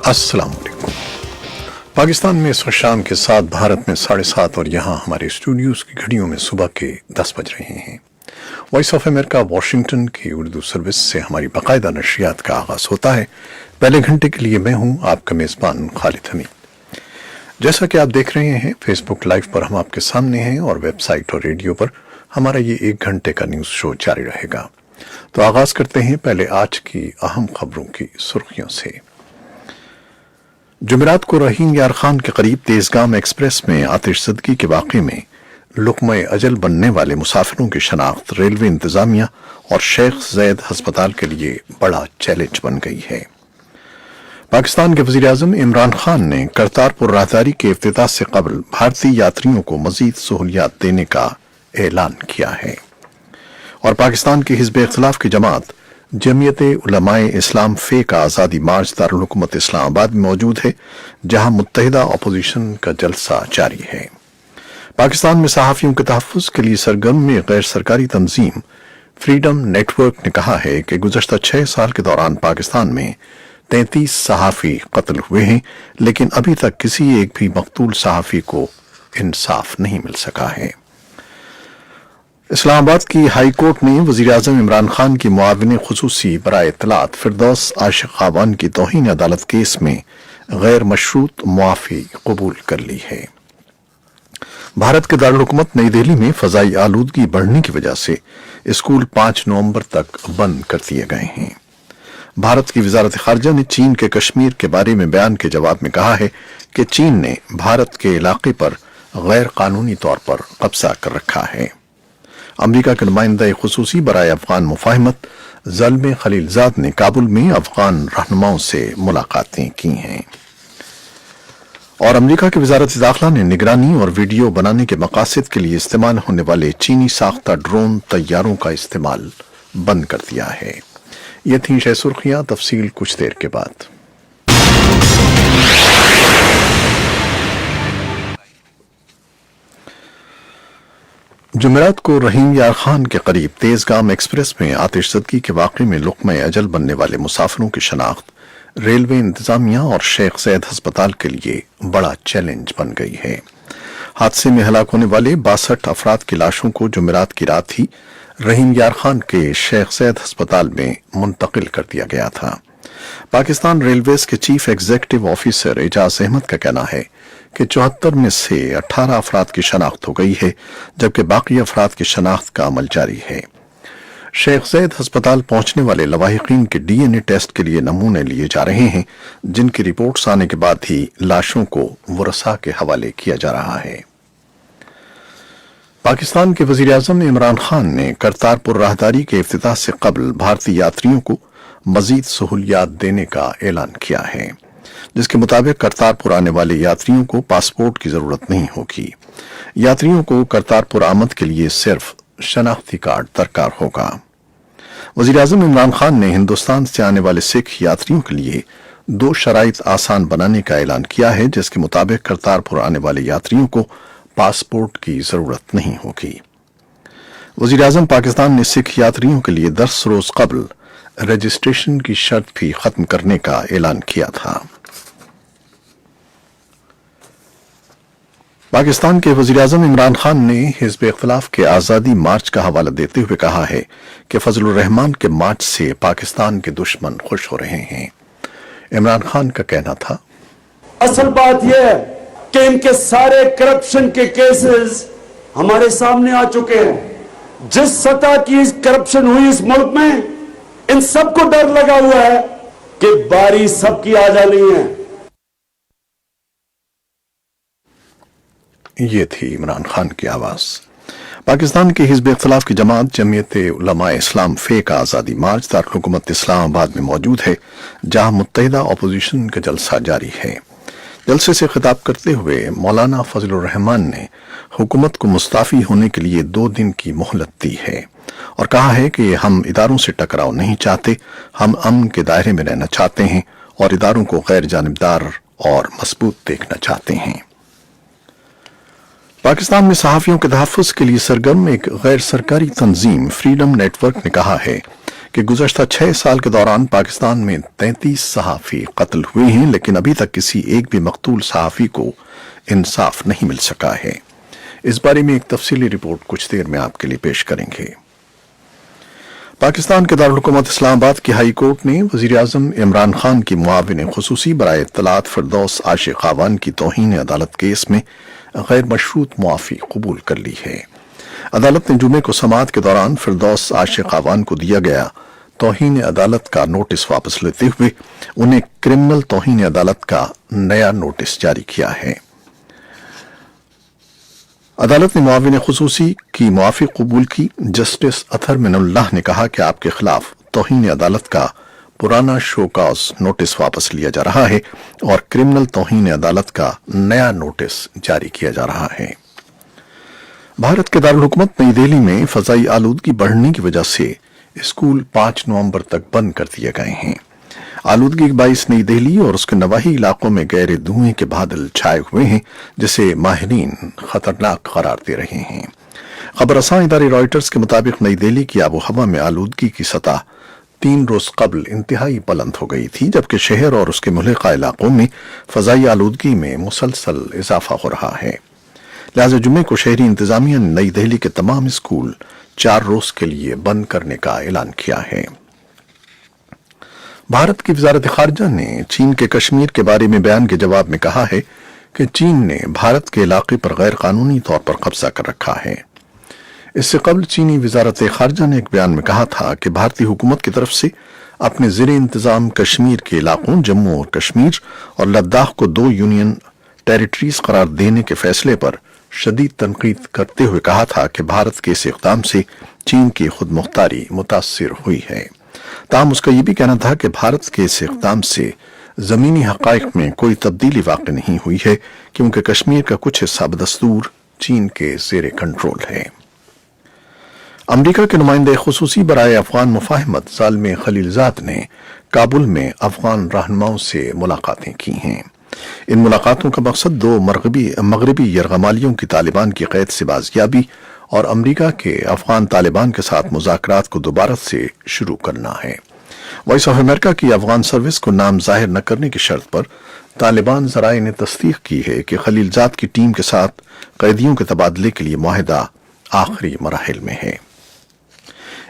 अस्सलाम वालेकुम। पाकिस्तान में इस वक्त शाम के 7, भारत में 7:30 और यहाँ हमारे स्टूडियोज़ की घड़ियों में सुबह के 10 बज रहे हैं। वॉइस ऑफ अमेरिका वाशिंगटन की उर्दू सर्विस से हमारी बाकायदा नशरियात का आगाज़ होता है। पहले घंटे के लिए मैं हूँ आपका मेज़बान खालिद हमीद। जैसा कि आप देख रहे हैं, फेसबुक लाइव पर हम आपके सामने हैं और वेबसाइट और रेडियो पर हमारा ये 1 घंटे का न्यूज़ शो जारी रहेगा। तो आगाज़ करते हैं पहले आज की अहम खबरों की सुर्खियों से। जुमेरात को रहीम यार खान के करीब तेजगाम एक्सप्रेस में आतिशज़दगी के वाक़े में लुक़्मे अजल बनने वाले मुसाफिरों की शनाख्त रेलवे इंतज़ामिया और शेख ज़ैद हस्पताल के लिए बड़ा चैलेंज बन गई है। पाकिस्तान के वज़ीर-ए-आज़म इमरान खान ने करतारपुर राहदारी के इफ्तिताह से कबल भारतीय यात्रियों को मज़ीद सहूलियात देने का ऐलान किया है और पाकिस्तान की हिज़्ब इख्तिलाफ की जमात जमीयत उलमाए इस्लाम फे का आज़ादी मार्च दारुल हुकूमत इस्लामाबाद में मौजूद है, जहां मुत्तहिदा अपोजिशन का जलसा जारी है। पाकिस्तान में सहाफ़ियों के तहफ़्फ़ुज़ के लिए सरगर्म गैर सरकारी तंजीम फ्रीडम नेटवर्क ने कहा है कि गुज़श्ता 6 साल के दौरान पाकिस्तान में 33 सहाफ़ी कत्ल हुए हैं, लेकिन अभी तक किसी एक भी मक़तूल सहाफ़ी को इंसाफ नहीं मिल सका है। इस्लामाबाद की हाई कोर्ट ने वज़ीर-ए-आज़म इमरान खान की मुआविन ख़ुसूसी बराए इत्तलात फिरदौस आशिक़ ख़ाबान की तौहीन अदालत केस में गैर मशरूत मुआफ़ी कबूल कर ली है। भारत के दारुल हुकूमत नई दिल्ली में फ़ज़ाई आलूदगी बढ़ने की वजह से स्कूल 5 नवंबर तक बंद कर दिए गए हैं। भारत की वज़ारत ख़ारिजा ने चीन के कश्मीर के बारे में बयान के जवाब में कहा है कि चीन ने भारत के इलाके पर गैर कानूनी तौर पर कब्जा कर रखा है। अमरीका के नुमाइंदा ख़ुसूसी बराए अफ़गान मुफ़ाहिमत ज़ल्मे खलीलज़ाद ने काबुल में अफ़गान रहनुमाओं से मुलाकातें की हैं और अमरीका की वज़ारत दाखिला ने निगरानी और वीडियो बनाने के मकासद के लिए इस्तेमाल होने वाले चीनी साख्ता ड्रोन तैयारों का इस्तेमाल बंद कर दिया है। ये थी 6 सुर्खियां, तफसील कुछ देर के बाद। जुमेरात को रहीम यार खान के करीब तेजगाम एक्सप्रेस में आतिशज़दगी के वाक़े में लुक़्मे अजल बनने वाले मुसाफिरों की शनाख्त रेलवे इंतज़ामिया और शेख ज़ैद हस्पताल के लिए बड़ा चैलेंज बन गई है। हादसे में हलाक होने वाले 62 अफराद की लाशों को जुमेरात की रात ही रहीम यार खान के शेख ज़ैद हस्पताल में मुंतकिल कर दिया गया था। पाकिस्तान रेलवेज के chief executive officer Ejaz Ahmed का कहना है कि 74 में से 18 अफराद की शनाख्त हो गई है, जबकि बाकी अफराद की शनाख्त का अमल जारी है। शेख ज़ैद हस्पताल पहुंचने वाले लवाहिकीन के डीएनए टेस्ट के लिए नमूने लिए जा रहे हैं, जिनकी रिपोर्ट्स आने के बाद ही लाशों को वरसा के हवाले किया जा रहा है। पाकिस्तान के वज़ीर-ए-आज़म इमरान खान ने करतारपुर राहदारी के इफ्तिताह से कबल भारतीय यात्रियों को मज़ीद सहूलियात देने का ऐलान किया है, जिसके मुताबिक करतारपुर आने वाले यात्रियों को पासपोर्ट की ज़रूरत नहीं होगी। यात्रियों को करतारपुर आमद के लिए सिर्फ शनाख्ती कार्ड दरकार होगा। वज़ीर-ए-आज़म इमरान खान ने हिंदुस्तान से आने वाले सिख यात्रियों के लिए 2 शराइत आसान बनाने का ऐलान किया है, जिसके मुताबिक करतारपुर आने वाले यात्रियों को पासपोर्ट की ज़रूरत नहीं होगी। वज़ीर-ए-आज़म पाकिस्तान ने सिख यात्रियों के लिए 10 रोज़ कबल रजिस्ट्रेशन की शर्त भी खत्म करने का ऐलान किया था। पाकिस्तान के वज़ीर-ए-आज़म इमरान खान ने हिज़्ब इख्तिलाफ के आज़ादी मार्च का हवाला देते हुए कहा है कि फजलुर रहमान के मार्च से पाकिस्तान के दुश्मन खुश हो रहे हैं। इमरान खान का कहना था, असल बात यह है कि इनके सारे करप्शन के केसेस हमारे सामने आ चुके हैं। जिस सतह की करप्शन हुई इस मुल्क में, इन सबको डर लगा हुआ है कि बारी सबकी आ जानी है। ये थी इमरान खान की आवाज। पाकिस्तान के हिज़्ब इख्तिलाफ की जमात जमीयत उलमाए इस्लाम फे का आज़ादी मार्च दारुल हुकूमत इस्लामाबाद में मौजूद है, जहां मुत्तहिदा अपोजिशन का जलसा जारी है। जलसे से खिताब करते हुए मौलाना फजलुर रहमान ने हुकूमत को मुस्ताफ़ी होने के लिए 2 दिन की मोहलत दी है और कहा है कि हम इदारों से टकराव नहीं चाहते, हम अमन के दायरे में रहना चाहते हैं और इदारों को गैर जानिबदार और मजबूत देखना चाहते हैं। पाकिस्तान में सहाफ़ियों के तहफ़्फ़ुज़ के लिए सरगर्म एक गैर सरकारी तंजीम फ्रीडम नेटवर्क ने कहा है کہ گزشتہ 6 سال کے دوران پاکستان میں 33 صحافی قتل ہوئے ہیں، لیکن ابھی تک کسی ایک بھی مقتول صحافی کو انصاف نہیں مل سکا ہے۔ اس بارے میں ایک تفصیلی رپورٹ کچھ دیر میں آپ کے لیے پیش کریں گے۔ پاکستان کے دارالحکومت اسلام آباد کی ہائی کورٹ نے وزیر اعظم عمران خان کی معاون خصوصی برائے اطلاعات فردوس عاشق خاوان کی توہین عدالت کیس میں غیر مشروط معافی قبول کر لی ہے۔ عدالت نے جمعے کو سماعت کے دوران فردوس عاشق خاوان کو دیا گیا توہین عدالت کا نوٹس واپس لیتے ہوئے انہیں کرمنل توہین عدالت کا نیا نوٹس جاری کیا ہے۔ عدالت نے معاون خصوصی کی معافی قبول کی۔ جسٹس اطہر من اللہ نے کہا کہ آپ کے خلاف توہین عدالت کا پرانا شو کاز نوٹس واپس لیا جا رہا ہے اور کرمنل توہین عدالت کا نیا نوٹس جاری کیا جا رہا ہے۔ بھارت کے دارالحکومت نئی دہلی میں فضائی آلودگی بڑھنے کی وجہ سے اسکول 5 نومبر تک بند کر دیے گئے ہیں۔ آلودگی کے باعث نئی دہلی اور اس کے نواحی علاقوں میں گہرے دھوئیں کے بادل چھائے ہوئے ہیں، جسے ماہرین خطرناک قرار دے رہے ہیں۔ خبر رساں ادارے رائٹرز کے مطابق نئی دہلی کی آب و ہوا میں آلودگی کی سطح 3 روز قبل انتہائی بلند ہو گئی تھی، جبکہ شہر اور اس کے ملحقہ علاقوں میں فضائی آلودگی میں مسلسل اضافہ ہو رہا ہے۔ لہذا جمعے کو شہری انتظامیہ نے نئی دہلی کے تمام اسکول 4 روز کے لیے بند کرنے کا اعلان کیا ہے۔ بھارت کی وزارت خارجہ نے چین کے کشمیر کے بارے میں بیان کے جواب میں کہا ہے کہ چین نے بھارت کے علاقے پر غیر قانونی طور پر قبضہ کر رکھا ہے۔ اس سے قبل چینی وزارت خارجہ نے ایک بیان میں کہا تھا کہ بھارتی حکومت کی طرف سے اپنے زیر انتظام کشمیر کے علاقوں جموں اور کشمیر اور لداخ کو 2 یونین ٹیریٹریز قرار دینے کے فیصلے پر شدید تنقید کرتے ہوئے کہا تھا کہ بھارت کے اس اقدام سے چین کی خود مختاری متاثر ہوئی ہے۔ تاہم اس کا یہ بھی کہنا تھا کہ بھارت کے اس اقدام سے زمینی حقائق میں کوئی تبدیلی واقع نہیں ہوئی ہے، کیونکہ کشمیر کا کچھ حصہ بدستور چین کے زیر کنٹرول ہے۔ امریکہ کے نمائندے خصوصی برائے افغان مفاہمت زالم خلیلزاد نے کابل میں افغان رہنماؤں سے ملاقاتیں کی ہیں۔ ان ملاقاتوں کا مقصد 2 مغربی یرغمالیوں کی طالبان کی قید سے بازیابی اور امریکہ کے افغان طالبان کے ساتھ مذاکرات کو دوبارہ سے شروع کرنا ہے۔ وائس آف امریکہ کی افغان سروس کو نام ظاہر نہ کرنے کی شرط پر طالبان ذرائع نے تصدیق کی ہے کہ خلیلزاد کی ٹیم کے ساتھ قیدیوں کے تبادلے کے لیے معاہدہ آخری مراحل میں ہے۔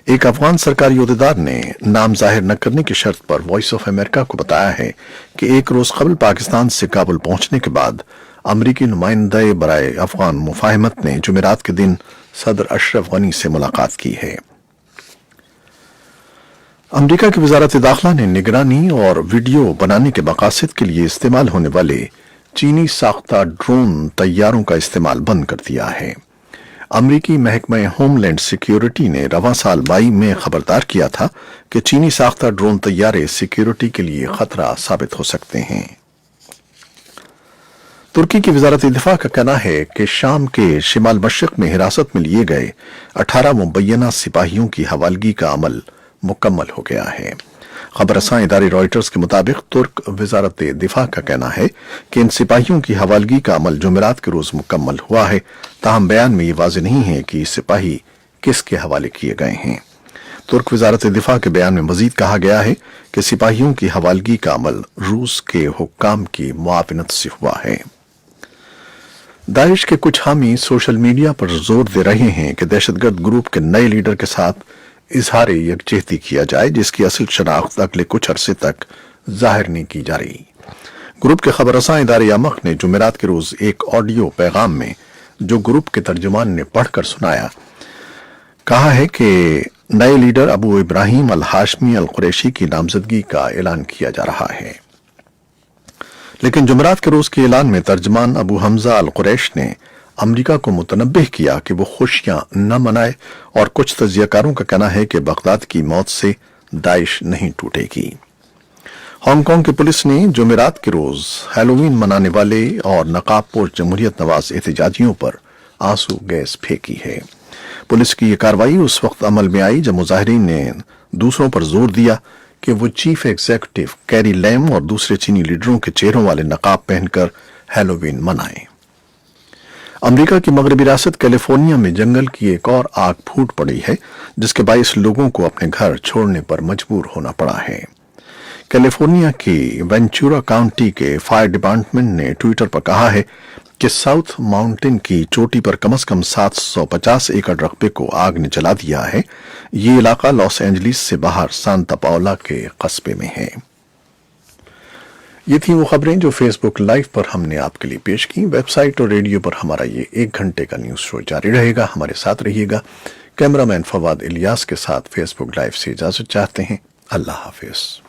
ایک افغان سرکاری عہدیدار نے نام ظاہر نہ کرنے کی شرط پر وائس آف امریکہ کو بتایا ہے کہ 1 روز قبل پاکستان سے کابل پہنچنے کے بعد امریکی نمائندہ برائے افغان مفاہمت نے جمعرات کے دن صدر اشرف غنی سے ملاقات کی ہے۔ امریکہ کی وزارت داخلہ نے نگرانی اور ویڈیو بنانے کے مقاصد کے لیے استعمال ہونے والے چینی ساختہ ڈرون طیاروں کا استعمال بند کر دیا ہے۔ امریکی محکمہ ہوم لینڈ سیکیورٹی نے رواں سال مئی میں خبردار کیا تھا کہ چینی ساختہ ڈرون طیارے سیکیورٹی کے لیے خطرہ ثابت ہو سکتے ہیں۔ ترکی کی وزارت دفاع کا کہنا ہے کہ شام کے شمال مشرق میں حراست میں لیے گئے 18 مبینہ سپاہیوں کی حوالگی کا عمل مکمل ہو گیا ہے۔ خبر رساں ادارے رائٹرز کے مطابق ترک وزارت دفاع کا کہنا ہے کہ ان سپاہیوں کی حوالگی کا عمل جمعرات کے روز مکمل ہوا ہے، تاہم بیان میں یہ واضح نہیں ہے کہ یہ سپاہی کس کے حوالے کیے گئے ہیں۔ ترک وزارت دفاع کے بیان میں مزید کہا گیا ہے کہ سپاہیوں کی حوالگی کا عمل روس کے حکام کی معاونت سے ہوا ہے۔ داعش کے کچھ حامی سوشل میڈیا پر زور دے رہے ہیں کہ دہشت گرد گروپ کے نئے لیڈر کے ساتھ اظہار یکجہتی کیا جائے، جس کی اصل شناخت اگلے کچھ عرصے تک ظاہر نہیں کی جا رہی۔ گروپ کے خبر رساں ادارے یامق نے جمعرات کے روز ایک آڈیو پیغام میں جو گروپ کے ترجمان نے پڑھ کر سنایا، کہا ہے کہ نئے لیڈر ابو ابراہیم الہاشمی القریشی کی نامزدگی کا اعلان کیا جا رہا ہے۔ لیکن جمعرات کے روز کے اعلان میں ترجمان ابو حمزہ القریش نے امریکہ کو متنبہ کیا کہ وہ خوشیاں نہ منائے، اور کچھ تجزیہ کاروں کا کہنا ہے کہ بغداد کی موت سے داعش نہیں ٹوٹے گی۔ ہانگ کانگ کی پولیس نے جمعرات کے روز ہیلووین منانے والے اور نقاب پوش جمہوریت نواز احتجاجیوں پر آنسو گیس پھینکی ہے۔ پولیس کی یہ کارروائی اس وقت عمل میں آئی جب مظاہرین نے دوسروں پر زور دیا کہ وہ چیف ایگزیکٹو کیری لیم اور دوسرے چینی لیڈروں کے چہروں والے نقاب پہن کر ہیلووین منائیں۔ अमेरिका की मगरबी रियासत कैलिफोर्निया में जंगल की एक और आग फूट पड़ी है, जिसके बायस लोगों को अपने घर छोड़ने पर मजबूर होना पड़ा है। कैलिफोर्निया की वेंचुरा काउंटी के फायर डिपार्टमेंट ने ट्विटर पर कहा है कि साउथ माउंटेन की चोटी पर कम से कम 750 एकड़ रकबे को आग ने जला दिया है। ये इलाका लॉस एंजलिस से बाहर सांता पाउला के कस्बे में है। ये थी वो खबरें जो फेसबुक लाइव पर हमने आपके लिए पेश की। वेबसाइट और रेडियो पर हमारा ये 1 घंटे का न्यूज शो जारी रहेगा। हमारे साथ रहिएगा। कैमरामैन फवाद इलियास के साथ फेसबुक लाइव से इजाजत चाहते हैं। अल्लाह हाफिज।